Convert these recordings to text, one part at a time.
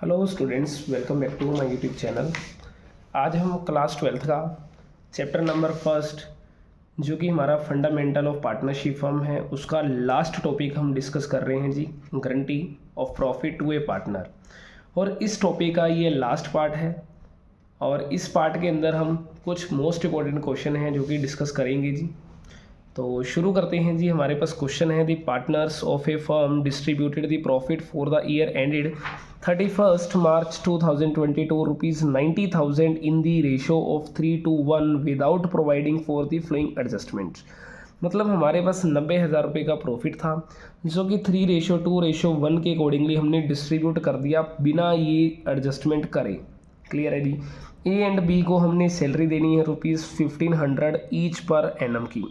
Hello students, welcome back to my YouTube channel. आज हम class 12th का chapter number first जो कि हमारा फंडामेंटल ऑफ पार्टनरशिप फर्म है उसका लास्ट टॉपिक हम डिस्कस कर रहे हैं जी, guarantee of profit to a partner. और इस टॉपिक का ये लास्ट पार्ट है और इस पार्ट के अंदर हम कुछ मोस्ट इंपॉर्टेंट क्वेश्चन हैं जो कि डिस्कस करेंगे जी। तो शुरू करते हैं जी। हमारे पास क्वेश्चन है, the partners of A firm distributed the profit for the year ended 31st March 2022 rupees 90,000 in the ratio of 3:1 without providing for the flowing adjustment. मतलब हमारे पास 90,000 रुपये का प्रॉफिट था जो कि 3:2:1 के अकॉर्डिंगली हमने डिस्ट्रीब्यूट कर दिया बिना ये एडजस्टमेंट करे। क्लियर है जी। ए एंड बी को हमने सैलरी देनी है रुपीज़ 1500 ईच पर एनम की,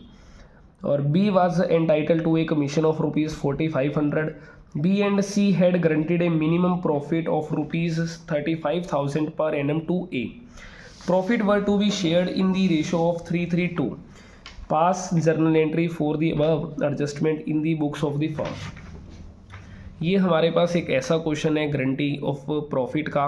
और B was entitled to a commission of rupees 4500। B and C had guaranteed a minimum profit of rupees 35,000 per annum to A. Profit were to be shared in the ratio of 3:2। Pass journal entry for the above adjustment in the books of the firm. ये हमारे पास एक ऐसा question है guarantee of profit का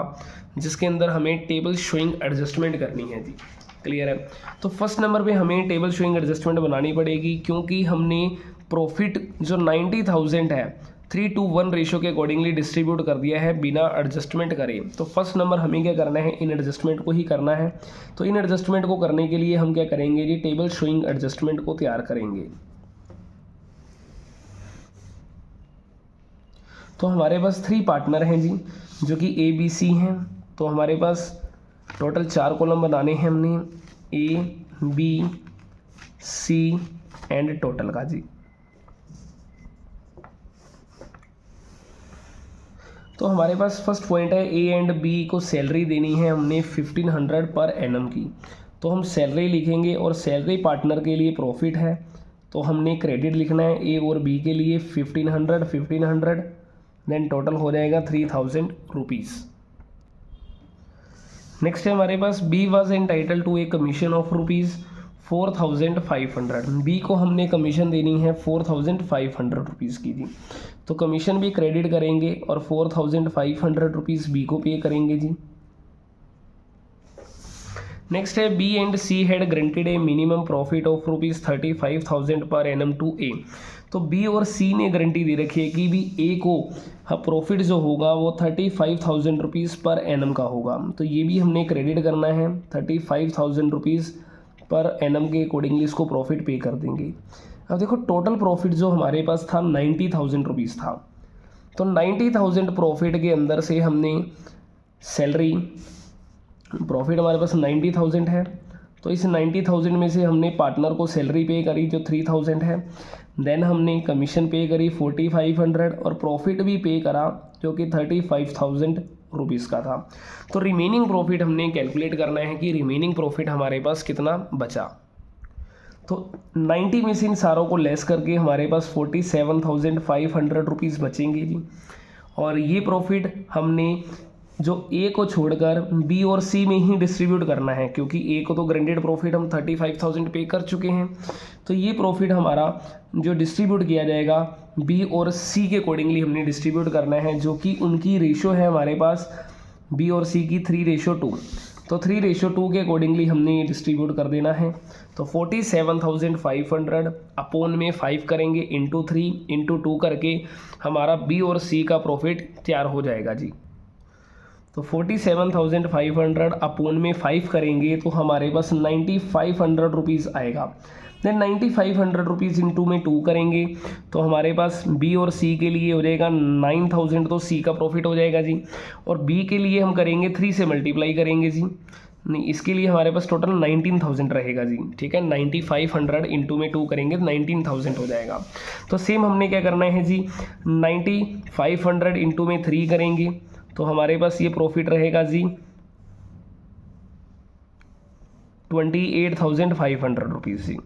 जिसके अंदर हमें table showing adjustment करनी है जी। क्लियर है। तो फर्स्ट नंबर पे हमें टेबल शोइंग एडजस्टमेंट बनानी पड़ेगी क्योंकि हमने प्रॉफिट जो 90,000 है 3:1 रेशो के अकॉर्डिंगली डिस्ट्रीब्यूट कर दिया है बिना एडजस्टमेंट करे। तो फर्स्ट नंबर हमें क्या करना है, इन एडजस्टमेंट को ही करना है। तो इन एडजस्टमेंट को करने के लिए हम क्या करेंगे जी, टेबल शोइंग एडजस्टमेंट को तैयार करेंगे। तो हमारे पास 3 पार्टनर हैं जी जो कि ए बी सी हैं। तो हमारे पास टोटल 4 कॉलम बनाने हैं हमने, A B C and total का जी। तो हमारे पास फर्स्ट पॉइंट है, ए एंड बी को सैलरी देनी है हमने 1500 पर एनम की। तो हम सैलरी लिखेंगे और सैलरी पार्टनर के लिए प्रॉफिट है तो हमने क्रेडिट लिखना है ए और बी के लिए 1500 देन टोटल हो जाएगा 3000 रुपीज़। नेक्स्ट है हमारे पास, B was entitled to a commission of rupees 4500। B को हमने कमीशन देनी है 4500 रुपीज़ की जी। तो कमीशन भी क्रेडिट करेंगे और 4500 रुपीज़ बी को पे करेंगे जी। नेक्स्ट है, B and C had granted a minimum profit of rupees 35,000 per annum to ए। तो बी और सी ने गारंटी दे रखी है कि भी ए को प्रॉफिट जो होगा वो 35,000 रुपीज़ पर एनम का होगा। तो ये भी हमने क्रेडिट करना है 35,000 रुपीज़ पर एनम के अकॉर्डिंगली इसको प्रॉफिट पे कर देंगे। अब देखो टोटल प्रॉफिट जो हमारे पास था 90,000 रुपीज़ था। तो 90,000 प्रॉफिट के अंदर से हमने सैलरी, प्रॉफिट हमारे पास 90,000 है तो इस 90,000 में से हमने पार्टनर को सैलरी पे करी जो 3,000 है। देन हमने कमीशन पे करी 4500 और प्रॉफिट भी पे करा जो कि 35,000 रुपीज़ का था। तो रिमेनिंग प्रॉफिट हमने कैलकुलेट करना है कि रिमेनिंग प्रॉफिट हमारे पास कितना बचा। तो 90 में से इन सारों को लेस करके हमारे पास 47,500 रुपीज़ बचेंगे जी। और ये प्रॉफिट हमने जो ए को छोड़कर बी और सी में ही डिस्ट्रीब्यूट करना है क्योंकि ए को तो ग्रांटेड प्रॉफिट हम 35,000 पे कर चुके हैं। तो ये प्रॉफिट हमारा जो डिस्ट्रीब्यूट किया जाएगा बी और सी के अकॉर्डिंगली हमने डिस्ट्रीब्यूट करना है जो कि उनकी रेशो है हमारे पास बी और सी की 3:2। तो 3:2 के अकॉर्डिंगली हमने डिस्ट्रीब्यूट कर देना है। तो 47,500 अपोन में 5 करेंगे इंटू 3 इंटू 2 करके हमारा बी और सी का प्रॉफिट तैयार हो जाएगा जी। तो 47,500 अपोन में 5 करेंगे तो हमारे पास 9,500 रुपीज़ आएगा। देन 9,500 रुपीज़ इंटू में 2 करेंगे तो हमारे पास बी और सी के लिए हो जाएगा 9,000, तो सी का प्रॉफिट हो जाएगा जी। और बी के लिए हम करेंगे 3 से मल्टीप्लाई करेंगे जी, नहीं इसके लिए हमारे पास टोटल 19,000 रहेगा जी। ठीक है, 9,500 इंटू में 2 करेंगे तो 19,000 हो जाएगा। तो सेम हमने क्या करना है जी, 9,500 इंटू में 3 करेंगे तो हमारे पास ये प्रॉफिट रहेगा जी 28,500 रुपीज़ जी।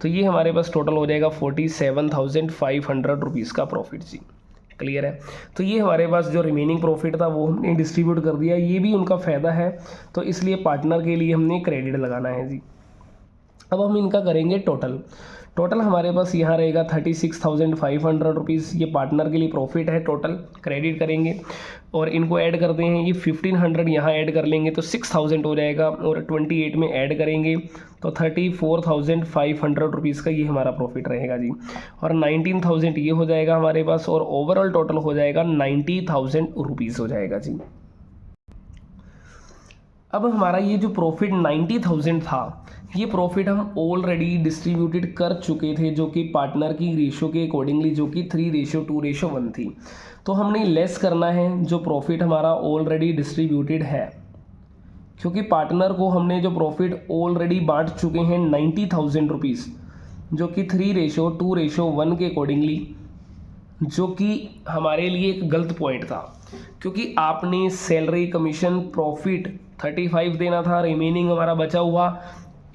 तो ये हमारे पास टोटल हो जाएगा 47,500 रुपीज़ का प्रॉफिट जी। क्लियर है। तो ये हमारे पास जो रिमेनिंग प्रॉफिट था वो हमने डिस्ट्रीब्यूट कर दिया, ये भी उनका फ़ायदा है तो इसलिए पार्टनर के लिए हमने क्रेडिट लगाना है जी। अब हम इनका करेंगे टोटल। टोटल हमारे पास यहाँ रहेगा 36,500 रुपीज़, ये पार्टनर के लिए प्रॉफिट है, टोटल क्रेडिट करेंगे और इनको ऐड करते हैं, ये 1500 यहाँ ऐड कर लेंगे तो 6000 हो जाएगा और 28 में ऐड करेंगे तो 34,500 रुपीज़ का ये हमारा प्रॉफिट रहेगा जी, और 19,000 ये हो जाएगा हमारे पास और ओवरऑल टोटल हो जाएगा 90,000 रुपीज़ हो जाएगा जी। अब हमारा ये जो प्रॉफिट 90,000 था, ये प्रॉफिट हम ऑलरेडी डिस्ट्रीब्यूटेड कर चुके थे, जो कि पार्टनर की रेशो के अकॉर्डिंगली, जो कि 3:2:1 थी। तो हमने लेस करना है जो प्रॉफिट हमारा ऑलरेडी डिस्ट्रीब्यूटेड है, क्योंकि पार्टनर को हमने जो प्रॉफिट ऑलरेडी बांट चुके हैं 90,000 रुपीज़, जो कि 3:2:1 के अकॉर्डिंगली, जो कि हमारे लिए एक गलत पॉइंट था, क्योंकि आपने सैलरी कमीशन प्रॉफिट 35 देना था, रिमेनिंग हमारा बचा हुआ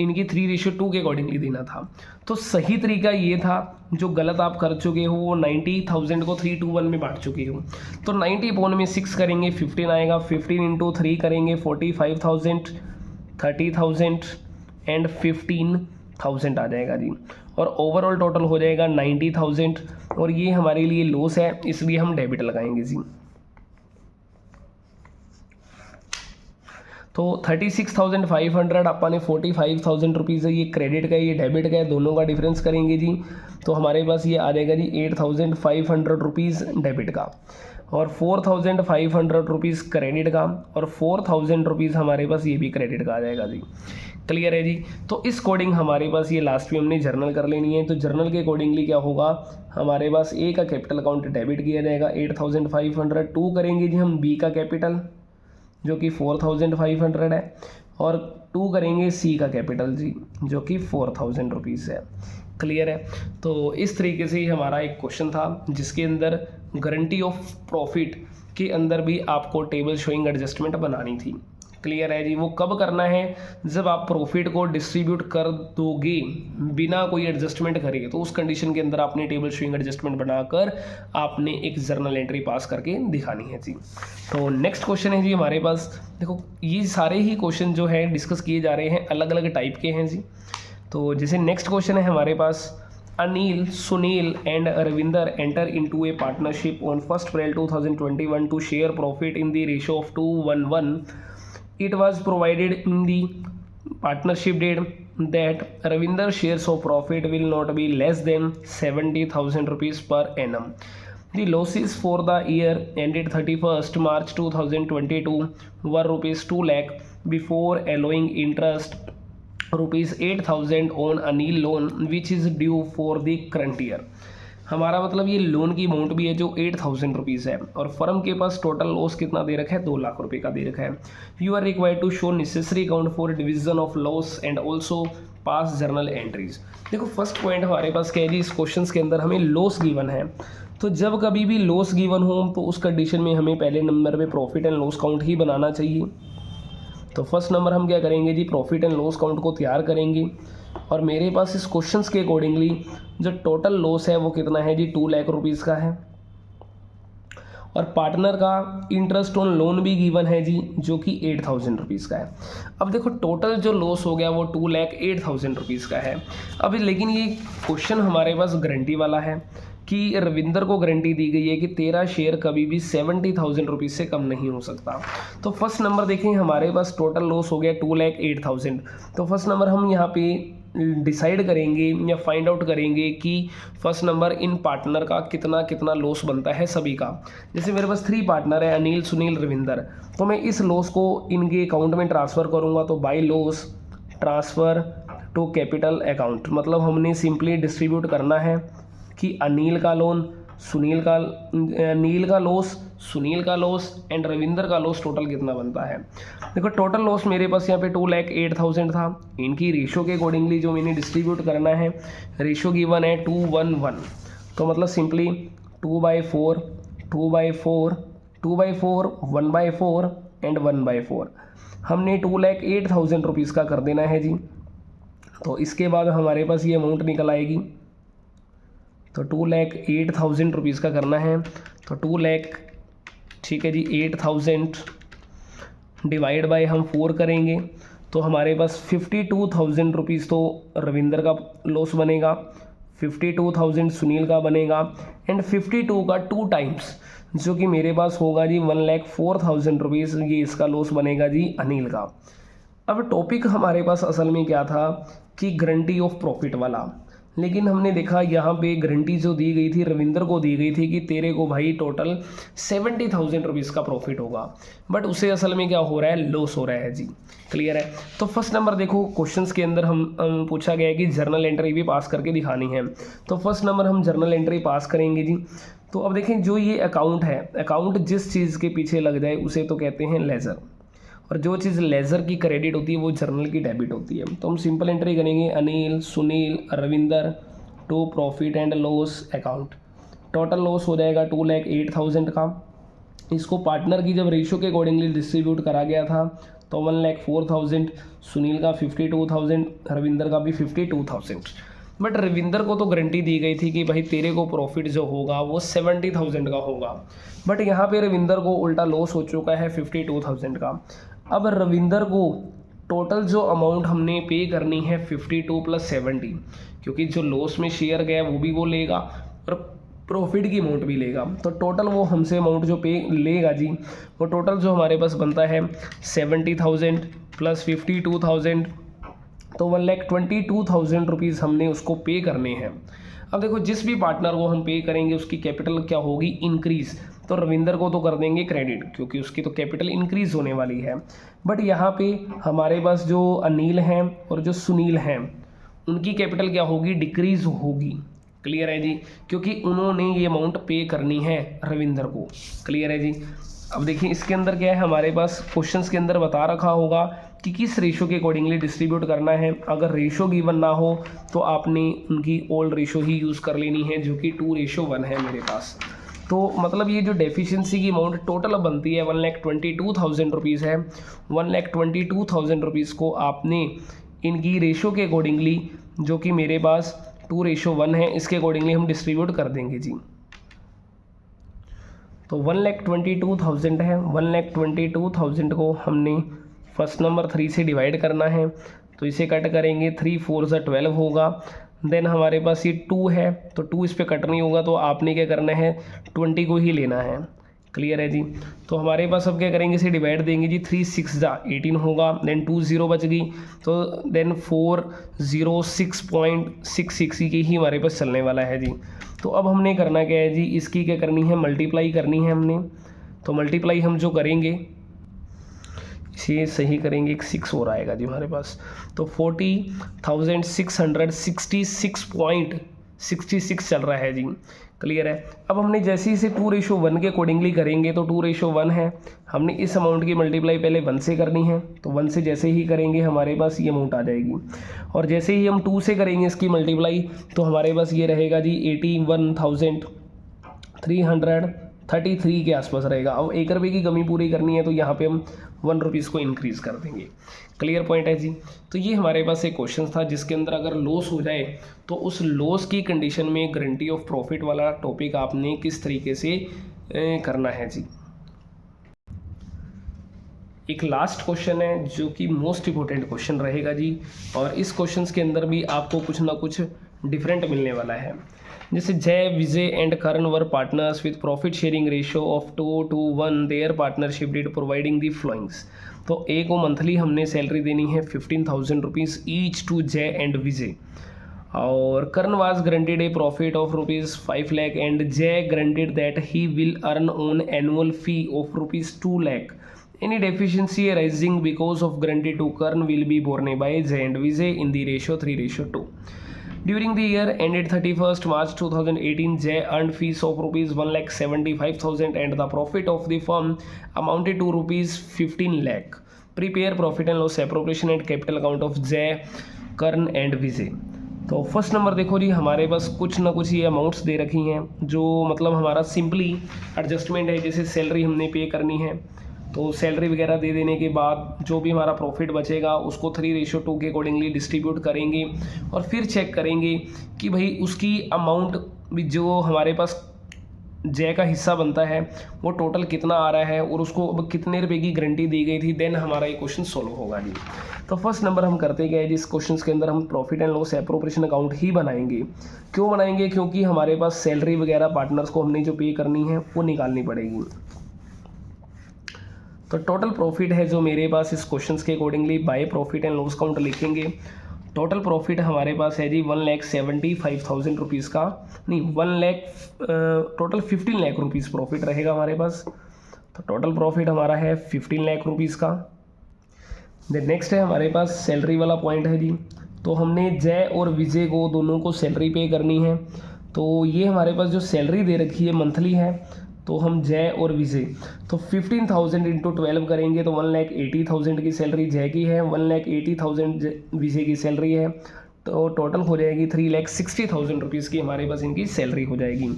इनकी 3:2 के अकॉर्डिंगली देना था। तो सही तरीका ये था, जो गलत आप कर चुके हो वो 90,000 को 3:1 में बांट चुके हो। तो 90 अपॉन में 6 करेंगे 15 आएगा, 15 इंटू 3 करेंगे 45,000, 30,000 एंड 15,000 आ जाएगा जी, और ओवरऑल टोटल हो जाएगा 90,000, और ये हमारे लिए लॉस है इसलिए हम डेबिट लगाएंगे जी। तो 36,500 अपन 45,000 रुपीज़ है, ये क्रेडिट का है ये डेबिट का है, दोनों का डिफरेंस करेंगे जी, तो हमारे पास ये आ जाएगा जी 8,500 रुपीज़ डेबिट का, और 4,500 रुपीज़ क्रेडिट का, और 4,000 रुपीज़ हमारे पास ये भी क्रेडिट का आ जाएगा जी। क्लियर है जी। तो इस अकॉर्डिंग हमारे पास ये लास्ट में हमने जर्नल कर लेनी है। तो जर्नल के अकॉर्डिंगली क्या होगा, हमारे पास ए का कैपिटल अकाउंट डेबिट किया जाएगा 8,500, टू करेंगे जी हम बी का कैपिटल जो कि 4,500 है, और 2 करेंगे सी का कैपिटल जी जो कि 4,000 रुपीज़ है। क्लियर है। तो इस तरीके से ही हमारा एक क्वेश्चन था जिसके अंदर गारंटी ऑफ प्रॉफिट के अंदर भी आपको टेबल शोइंग एडजस्टमेंट बनानी थी। क्लियर है जी। वो कब करना है, जब आप प्रॉफिट को डिस्ट्रीब्यूट कर दोगे बिना कोई एडजस्टमेंट करे, तो उस कंडीशन के अंदर आपने टेबल शोइंग एडजस्टमेंट बनाकर आपने एक जर्नल एंट्री पास करके दिखानी है जी। तो नेक्स्ट क्वेश्चन है जी हमारे पास, देखो ये सारे ही क्वेश्चन जो है डिस्कस किए जा रहे हैं अलग अलग टाइप के हैं जी। तो जैसे नेक्स्ट क्वेश्चन है हमारे पास, Anil, Sunil and Ravinder enter into a partnership on 1 April 2021 to share profit in the ratio of 2:1. It was provided in the partnership deed that Ravinder's shares of profit will not be less than 70,000 rupees per annum. The losses for the year ended 31st March 2022 were rupees 2 lakh before allowing interest rupees 8,000 on Anil loan which is due for the current year. हमारा मतलब ये loan की amount भी है जो 8,000 rupees है, और firm के पास टोटल लॉस कितना दे रखा है, 2 लाख रुपए का दे रखा है। You are required to show necessary account for division of loss and also pass journal entries. देखो फर्स्ट पॉइंट हमारे पास क्या है जी, इस क्वेश्चन के अंदर हमें लॉस गिवन है, तो जब कभी भी लॉस गिवन हो तो उस कंडीशन में हमें पहले नंबर पे प्रॉफिट एंड लॉस काउंट ही बनाना चाहिए। तो फर्स्ट नंबर हम क्या करेंगे जी, प्रॉफिट एंड लॉस काउंट को तैयार करेंगे, और मेरे पास इस क्वेश्चंस के अकॉर्डिंगली जो टोटल लॉस है वो कितना है जी, 2 लाख रुपीज़ का है, और पार्टनर का इंटरेस्ट ऑन लोन भी गिवन है जी जो कि 8,000 रुपीज़ का है। अब देखो टोटल जो लॉस हो गया वो 2,08,000 रुपीज़ का है। अब लेकिन ये क्वेश्चन हमारे पास गारंटी वाला है कि रविंदर को गारंटी दी गई है कि तेरा शेयर कभी भी 70,000 रुपीज़ से कम नहीं हो सकता। तो फर्स्ट नंबर देखें हमारे पास टोटल लॉस हो गया 2,08,000। तो फर्स्ट नंबर हम यहाँ पे डिसाइड करेंगे या फाइंड आउट करेंगे कि फर्स्ट नंबर इन पार्टनर का कितना कितना लॉस बनता है सभी का। जैसे मेरे पास 3 पार्टनर है, अनिल, सुनील, रविंदर, तो मैं इस लॉस को इनके अकाउंट में ट्रांसफ़र करूँगा। तो by loss transfer to capital account, मतलब हमने सिंपली डिस्ट्रीब्यूट करना है कि अनिल का लोन, नील का लॉस, सुनील का लॉस एंड रविंदर का लॉस टोटल कितना बनता है। देखो टोटल लॉस मेरे पास यहाँ पे 2,08,000 था, इनकी रेशो के अकॉर्डिंगली जो मैंने डिस्ट्रीब्यूट करना है, रेशो गिवन है 2:1, तो मतलब सिंपली 2/4, 2/4, 2/4, 1/4 एंड 1/4 हमने 2,08,000 रुपीज़ का कर देना है जी। तो इसके बाद हमारे पास ये अमाउंट निकल आएगी, तो 2,08,000 रुपीज़ का करना है। तो 2 लाख, ठीक है जी, 8,000 डिवाइड बाय हम 4 करेंगे, तो हमारे पास 52,000 रुपीज़ तो रविंदर का लॉस बनेगा, 52,000 सुनील का बनेगा एंड 52 का 2 टाइम्स जो कि मेरे पास होगा जी 1,04,000 रुपीज़, ये इसका लॉस बनेगा जी अनिल का। अब टॉपिक हमारे पास असल में क्या था कि गारंटी ऑफ प्रॉफिट वाला, लेकिन हमने देखा यहाँ पे गारंटी जो दी गई थी रविंदर को दी गई थी कि तेरे को भाई टोटल 70,000 रुपीज़ का प्रॉफिट होगा, बट उसे असल में क्या हो रहा है, लॉस हो रहा है जी। क्लियर है। तो फर्स्ट नंबर देखो क्वेश्चंस के अंदर हम पूछा गया है कि जर्नल एंट्री भी पास करके दिखानी है, तो फर्स्ट नंबर हम जर्नल एंट्री पास करेंगे जी। तो अब देखें जो ये अकाउंट है, अकाउंट जिस चीज़ के पीछे लग जाए उसे तो कहते हैं लेज़र, और जो चीज़ लेज़र की क्रेडिट होती है वो जर्नल की डेबिट होती है। तो हम सिंपल एंट्री करेंगे Anil, Sunil, Ravinder to profit and loss account. Total loss हो जाएगा 2,08,000 का। इसको पार्टनर की जब रेशो के अकॉर्डिंगली डिस्ट्रीब्यूट करा गया था तो 1,04,000, सुनील का 52,000, रविंदर का भी 52,000। बट रविंदर को तो गारंटी दी गई थी कि भाई तेरे को प्रॉफिट जो होगा वो 70,000 का होगा, बट यहाँ पे रविंदर को उल्टा लॉस हो चुका है 52,000 का। अब रविंदर को टोटल जो अमाउंट हमने पे करनी है 52 + 70, क्योंकि जो लॉस में शेयर गया वो भी वो लेगा और प्रॉफिट की अमाउंट भी लेगा, तो टोटल वो हमसे अमाउंट जो पे लेगा जी, वो टोटल जो हमारे पास बनता है 70,000 + 52,000, तो 1,22,000 रुपीज़ हमने उसको पे करने हैं। अब देखो जिस भी पार्टनर को हम पे करेंगे उसकी कैपिटल क्या होगी, इंक्रीज़। तो रविंदर को तो कर देंगे क्रेडिट क्योंकि उसकी तो कैपिटल इंक्रीज़ होने वाली है, बट यहाँ पे हमारे पास जो अनिल हैं और जो सुनील हैं उनकी कैपिटल क्या होगी, डिक्रीज़ होगी। क्लियर है जी, क्योंकि उन्होंने ये अमाउंट पे करनी है रविंदर को। क्लियर है जी। अब देखिए इसके अंदर क्या है, हमारे पास क्वेश्चंस के अंदर बता रखा होगा कि किस रेशो के अकॉर्डिंगली डिस्ट्रीब्यूट करना है। अगर रेशो गिवन ना हो तो आपने उनकी ओल्ड रेशो ही यूज़ कर लेनी है जो कि 2:1 है मेरे पास। तो मतलब ये जो डेफिशिएंसी की अमाउंट टोटल बनती है 1,22,000 रुपीज़ है। 1,22,000 रुपीज़ को आपने इनकी रेशो के अकॉर्डिंगली जो कि मेरे पास 2:1 है इसके अकॉर्डिंगली हम डिस्ट्रीब्यूट कर देंगे जी। तो 1,22,000 है, 1,22,000 को हमने फर्स्ट नंबर 3 से डिवाइड करना है, तो इसे कट करेंगे 3 4 ज़ा 12 होगा। देन हमारे पास ये 2 है तो 2 इस पे कट नहीं होगा, तो आपने क्या करना है 20 को ही लेना है। क्लियर है जी। तो हमारे पास अब क्या करेंगे, इसे डिवाइड देंगे जी, 3 6 ज़ा 18 होगा, देन 2 0 बच गई, तो देन 406.66 की ही हमारे पास चलने वाला है जी। तो अब हमने करना क्या है जी, इसकी क्या करनी है, मल्टीप्लाई करनी है हमने। तो मल्टीप्लाई हम जो करेंगे इसे सही करेंगे, एक 6 और आएगा जी हमारे पास, तो 40,666.66 चल रहा है जी। क्लियर है। अब हमने जैसे ही इसे 2:1 के अकॉर्डिंगली करेंगे, तो 2:1 है, हमने इस अमाउंट की मल्टीप्लाई पहले 1 से करनी है, तो 1 से जैसे ही करेंगे हमारे पास ये अमाउंट आ जाएगी, और जैसे ही हम 2 से करेंगे इसकी मल्टीप्लाई तो हमारे पास ये रहेगा जी 81,333 के आसपास रहेगा। अब 1 रुपये की कमी पूरी करनी है तो यहाँ पे हम 1 रुपीज़ को इंक्रीज़ कर देंगे। क्लियर पॉइंट है जी। तो ये हमारे पास एक क्वेश्चन था जिसके अंदर अगर लॉस हो जाए तो उस लॉस की कंडीशन में गारंटी ऑफ प्रॉफिट वाला टॉपिक आपने किस तरीके से करना है जी। एक लास्ट क्वेश्चन है जो कि मोस्ट इम्पोर्टेंट क्वेश्चन रहेगा जी, और इस क्वेश्चन के अंदर भी आपको कुछ ना कुछ डिफरेंट मिलने वाला है। जैसे Jay, Vijay and Karan were partners with profit sharing ratio of 2:1, their partnership deed providing the followings. तो ए को मंथली हमने सैलरी देनी है 15,000 rupees each to Jay and Vijay, और Karan was granted a profit of ₹5 lakh and Jay granted that he will earn on annual fee of ₹2 lakh. Any deficiency arising because of granted to Karan will be borne by Jay and Vijay in the ratio 3:2. During the year ended 31st March 2018, Jay earned fees of ₹1,75,000 and the profit of the firm amounted to ₹15 lakh. Prepare profit and loss appropriation and capital account of Jay, Karan and Vijay. तो first number देखो जी, हमारे पास कुछ ना कुछ ये amounts दे रखी हैं जो मतलब हमारा सिंपली एडजस्टमेंट है। जैसे सैलरी हमने पे करनी है तो सैलरी वगैरह दे देने के बाद जो भी हमारा प्रॉफिट बचेगा उसको 3:2 के अकॉर्डिंगली डिस्ट्रीब्यूट करेंगे, और फिर चेक करेंगे कि भाई उसकी अमाउंट भी जो हमारे पास जय का हिस्सा बनता है वो टोटल कितना आ रहा है और उसको अब कितने रुपए की गारंटी दी गई थी, देन हमारा ये क्वेश्चन सॉल्व होगा जी। तो फर्स्ट नंबर हम करते गए जिस क्वेश्चन के अंदर हम profit and loss appropriation account ही बनाएंगे। क्यों बनाएंगे? क्योंकि हमारे पास सैलरी वगैरह पार्टनर्स को हमने जो पे करनी है वो निकालनी पड़ेगी। तो टोटल प्रॉफिट है जो मेरे पास इस क्वेश्चन के accordingly by profit and loss account लिखेंगे। टोटल प्रॉफिट हमारे पास है जी 1,75,000 रुपीज़ का, नहीं 1 lakh, total 15 lakh rupees profit रहेगा हमारे पास। तो टोटल प्रॉफिट हमारा है 15 लाख रुपीज़ का। देन नेक्स्ट है हमारे पास सैलरी वाला पॉइंट है जी। तो हमने जय और विजय को दोनों को सैलरी पे करनी है। तो ये हमारे पास जो सैलरी दे रखी है मंथली है, तो हम जय और विजय तो 15,000 इंटू 12 करेंगे तो 1,80,000 की सैलरी जय की है, 1,80,000 विजय की सैलरी है। तो टोटल हो जाएगी 3,60,000 रुपीज़ की हमारे पास इनकी सैलरी हो जाएगी।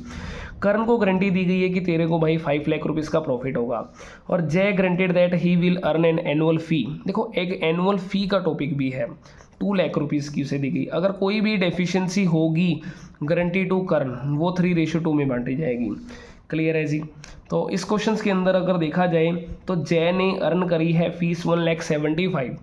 करण को गारंटी दी गई है कि तेरे को भाई 5 लाख रुपीज़ का प्रॉफिट होगा, और Jay granted that he will earn an annual fee. देखो एक एनुअल फ़ी का टॉपिक भी है, 2 लाख रुपीज़ की उसे दी गई। अगर कोई भी डेफिशिएंसी होगी गारंटी टू करण वो 3:2 में बांटी जाएगी। क्लियर है जी। तो इस क्वेश्चन के अंदर अगर देखा जाए तो जय ने अर्न करी है फीस 1,75,000।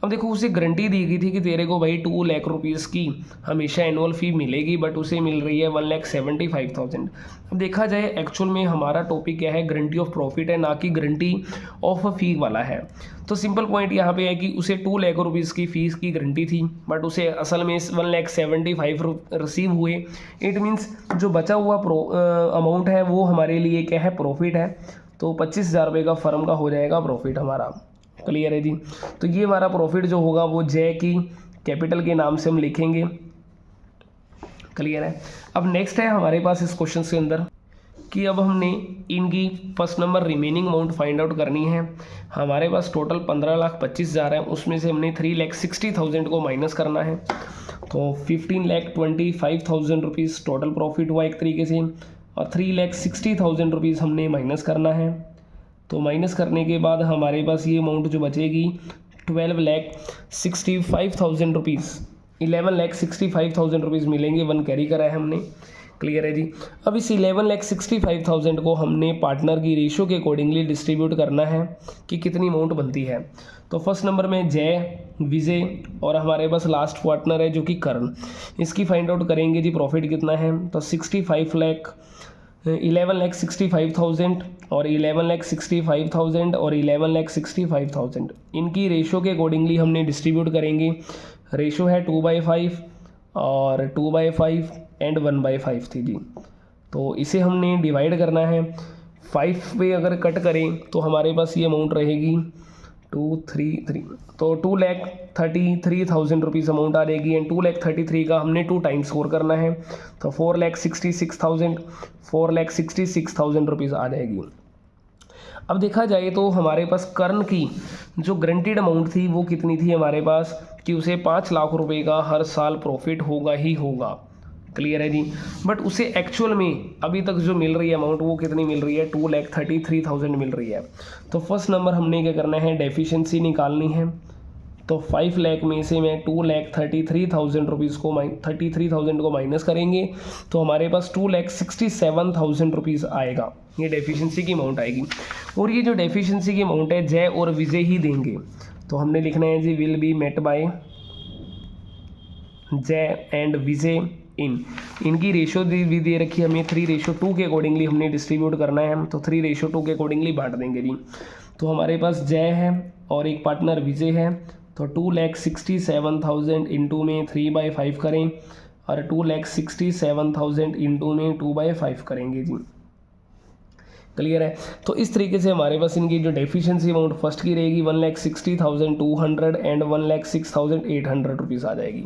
अब देखो उसे गारंटी दी गई थी कि तेरे को भाई 2 लाख रुपीज़ की हमेशा एनुअल फ़ी मिलेगी, बट उसे मिल रही है 1,75,000। अब देखा जाए एक्चुअल में हमारा टॉपिक क्या है, गारंटी ऑफ प्रॉफिट है, ना कि गारंटी ऑफ फी वाला है। तो सिंपल पॉइंट यहाँ पे है कि उसे 2 लाख रुपीज़ की फ़ीस की गारंटी थी, बट उसे असल में 1,75,000 रिसीव हुए। इट मीन्स जो बचा हुआ अमाउंट है वो हमारे लिए क्या है, प्रॉफिट है। तो 25,000 रुपये का फर्म का हो जाएगा प्रॉफिट हमारा। क्लियर है जी। तो ये हमारा प्रॉफिट जो होगा वो जय की कैपिटल के नाम से हम लिखेंगे। क्लियर है। अब नेक्स्ट है हमारे पास इस क्वेश्चन के अंदर कि अब हमने इनकी first number remaining amount find out करनी है। हमारे पास टोटल 15,25,000 है, उसमें से हमने 3,60,000 को माइनस करना है। तो 15,25,000 रुपीज़ टोटल प्रॉफिट हुआ एक तरीके से, और 3,60,000 रुपीज़ हमने माइनस करना है। तो माइनस करने के बाद हमारे पास ये अमाउंट जो बचेगी 12,65,000 रुपीज़, 11,65,000 रुपीज़ मिलेंगे। 1 कैरी करा है हमने। क्लियर है जी। अब इस 11,65,000 को हमने पार्टनर की रेशो के अकॉर्डिंगली डिस्ट्रीब्यूट करना है कि कितनी अमाउंट बनती है। तो फर्स्ट नंबर में जय, विजय और हमारे पास लास्ट पार्टनर है जो कि करण। इसकी फाइंड आउट करेंगे जी प्रॉफिट कितना है। तो 11,65,000 और 11,65,000 और 11,65,000 इनकी रेशो के अकॉर्डिंगली हमने डिस्ट्रीब्यूट करेंगे। रेशो है 2/5 और 2/5 एंड 1/5 थी जी। तो इसे हमने डिवाइड करना है। 5 पे अगर कट करें तो हमारे पास ये अमाउंट रहेगी 233, तो 2,33,000 रुपीज़ अमाउंट आ जाएगी। एंड 2,33,000 का हमने 2 टाइम्स स्कोर करना है, तो 4,66,000 रुपीज़ आ जाएगी। अब देखा जाए तो हमारे पास कर्ण की जो गारंटीड अमाउंट थी वो कितनी थी हमारे पास, कि उसे 5 लाख रुपए का हर साल प्रॉफिट होगा ही होगा। क्लियर है जी। बट उसे एक्चुअल में अभी तक जो मिल रही है अमाउंट वो कितनी मिल रही है, 2,33,000 मिल रही है। तो फर्स्ट नंबर हमने क्या करना है, डेफिशिएंसी निकालनी है। तो 5 लाख में से मैं 2,33,000 रुपीज़ को 33,000 को माइनस करेंगे तो हमारे पास 2,67,000 रुपीज़ आएगा। ये डेफिशिएंसी की अमाउंट आएगी। और ये जो डेफिशिएंसी की अमाउंट है जय और विजय ही देंगे। तो हमने लिखना है जी विल बी मेट बाय जय एंड विजय इनकी रेशो भी दे रखी है हमें 3:2 के अकॉर्डिंगली हमने डिस्ट्रीब्यूट करना है। तो 3:2 के अकॉर्डिंगली बांट देंगे जी। तो हमारे पास जय है और एक पार्टनर विजय है। तो 2,67,000 इंटू में 3/5 करें और 2,67,000 इंटू में 2/5 करेंगे जी। क्लियर है। तो इस तरीके से हमारे पास इनकी जो डेफिशिएंसी अमाउंट फर्स्ट की रहेगी 1,60,200 एंड 1,06,800 रुपीज़ आ जाएगी।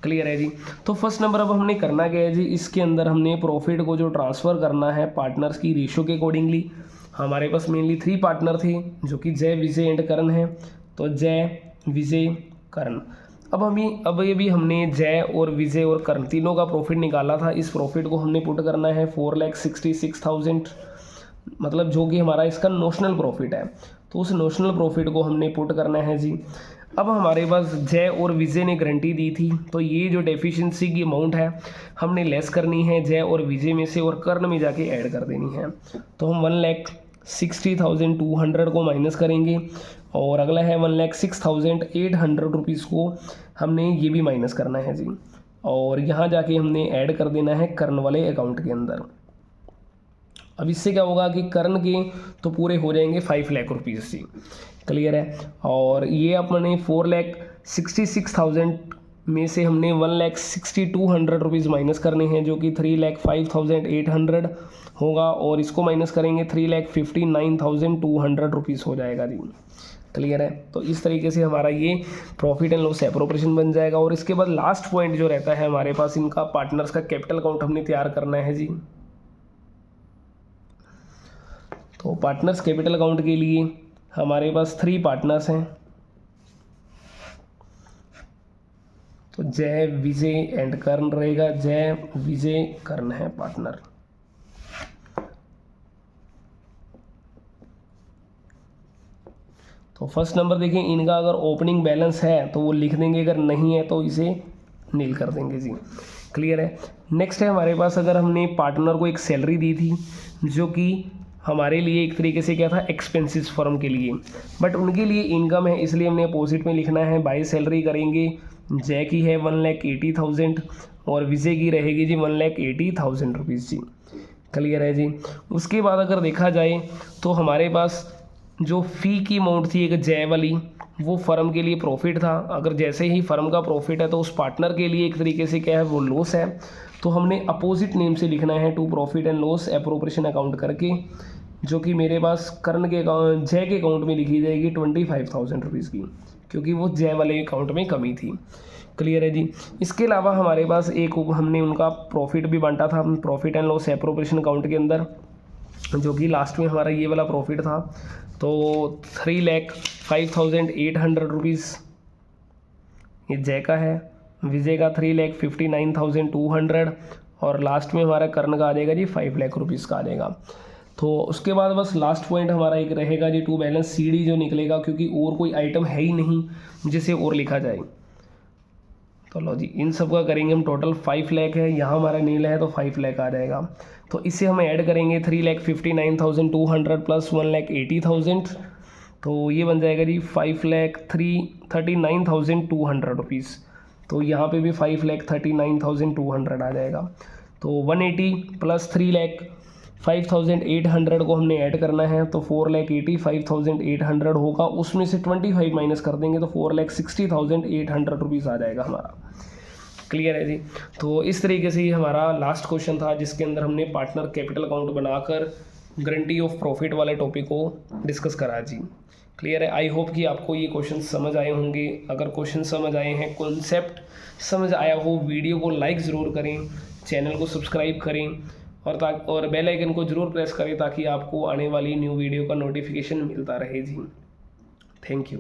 क्लियर है जी। तो फर्स्ट नंबर अब हमने करना क्या है जी, इसके अंदर हमने प्रॉफिट को जो ट्रांसफ़र करना है पार्टनर्स की रेशो के अकॉर्डिंगली। हमारे पास मेनली 3 पार्टनर थे जो कि जय, विजय एंड करण है। तो जय, विजय, करण। अब ये भी हमने जय और विजय और करण तीनों का प्रॉफिट निकाला था। इस प्रॉफिट को हमने पुट करना है 4,66,000, मतलब जो कि हमारा इसका नोशनल प्रॉफिट है। तो उस नोशनल प्रॉफिट को हमने पुट करना है जी। अब हमारे पास जय और विजय ने गारंटी दी थी, तो ये जो डेफिशिएंसी की अमाउंट है हमने लेस करनी है जय और विजय में से और कर्ण में जाके ऐड कर देनी है। तो हम 1,60,200 को माइनस करेंगे और अगला है 1,06,800 रुपीज़ को हमने ये भी माइनस करना है जी, और यहाँ जाके हमने ऐड कर देना है कर्ण वाले अकाउंट के अंदर। अब इससे क्या होगा कि कर्ण के तो पूरे हो जाएंगे 5 लाख रुपीज़ जी, क्लियर है। और ये अपने 4,66,000 में से हमने 1,62,100 रुपीज़ माइनस करने हैं, जो कि 3,05,800 होगा, और इसको माइनस करेंगे 3,59,200 रुपीज़ हो जाएगा जी, क्लियर है। तो इस तरीके से हमारा ये प्रॉफिट एंड लॉस एप्रोप्रिएशन बन जाएगा। और इसके बाद लास्ट पॉइंट जो रहता है हमारे पास, इनका पार्टनर्स का कैपिटल अकाउंट हमने तैयार करना है जी। तो पार्टनर्स कैपिटल अकाउंट के लिए हमारे पास 3 पार्टनर्स हैं, तो जय विजय एंड कर्ण रहेगा। जय विजय कर्ण है पार्टनर। तो फर्स्ट नंबर देखिए, इनका अगर ओपनिंग बैलेंस है तो वो लिख देंगे, अगर नहीं है तो इसे नील कर देंगे जी, क्लियर है। नेक्स्ट है हमारे पास, अगर हमने पार्टनर को एक सैलरी दी थी जो कि हमारे लिए एक तरीके से क्या था, एक्सपेंसेस फर्म के लिए, बट उनके लिए इनकम है, इसलिए हमने अपोजिट में लिखना है। बाई सैलरी करेंगे, जय की है 1,80,000 और विजय की रहेगी जी 1,80,000 रुपीज़ जी, क्लियर है जी। उसके बाद अगर देखा जाए तो हमारे पास जो फ़ी की अमाउंट थी एक जय वाली, वो फर्म के लिए प्रॉफिट था। अगर जैसे ही फर्म का प्रॉफिट है तो उस पार्टनर के लिए एक तरीके से क्या है, वो लॉस है। तो हमने अपोजिट नेम से लिखना है to profit and loss appropriation account करके, जो कि मेरे पास कर्ण के अकाउंट, जय के अकाउंट में लिखी जाएगी 25,000 रुपीज़ की, क्योंकि वो जय वाले अकाउंट में कमी थी, क्लियर है जी। इसके अलावा हमारे पास एक हमने उनका प्रॉफिट भी बांटा था profit and loss appropriation account के अंदर, जो कि लास्ट में हमारा ये वाला प्रॉफिट था। तो 3,05,800 रुपीज़ ये जय का है, विजय का 3,59,200 और लास्ट में हमारा कर्ण का आ जाएगा जी 5 लाख रुपीज़ का आ जाएगा। तो उसके बाद बस लास्ट पॉइंट हमारा एक रहेगा जी टू बैलेंस सीडी जो निकलेगा, क्योंकि और कोई आइटम है ही नहीं जिसे और लिखा जाए। तो लो जी, इन सब का करेंगे हम, टोटल 5 लाख है, यहाँ हमारा नीला है तो 5 लाख आ जाएगा। तो इसे हम ऐड करेंगे 3,59,200 प्लस 1,80,000, तो ये बन जाएगा जी 5,39,200 रुपीज़। तो यहाँ पे भी 5,39,200 आ जाएगा। तो 180 प्लस 3,05,800 को हमने ऐड करना है, तो 4,85,800 होगा, उसमें से 25 माइनस कर देंगे तो 4,60,800 रुपीज़ आ जाएगा हमारा, क्लियर है जी। तो इस तरीके से ये हमारा लास्ट क्वेश्चन था, जिसके अंदर हमने पार्टनर कैपिटल अकाउंट बनाकर गारंटी ऑफ प्रॉफिट वाले टॉपिक को डिस्कस करा जी, क्लियर है। आई होप कि आपको ये क्वेश्चन समझ आए होंगे। अगर क्वेश्चन समझ आए हैं, कॉन्सेप्ट समझ आया हो, वीडियो को लाइक ज़रूर करें, चैनल को सब्सक्राइब करें और बेल आइकन को ज़रूर प्रेस करें, ताकि आपको आने वाली न्यू वीडियो का नोटिफिकेशन मिलता रहे जी। Thank you.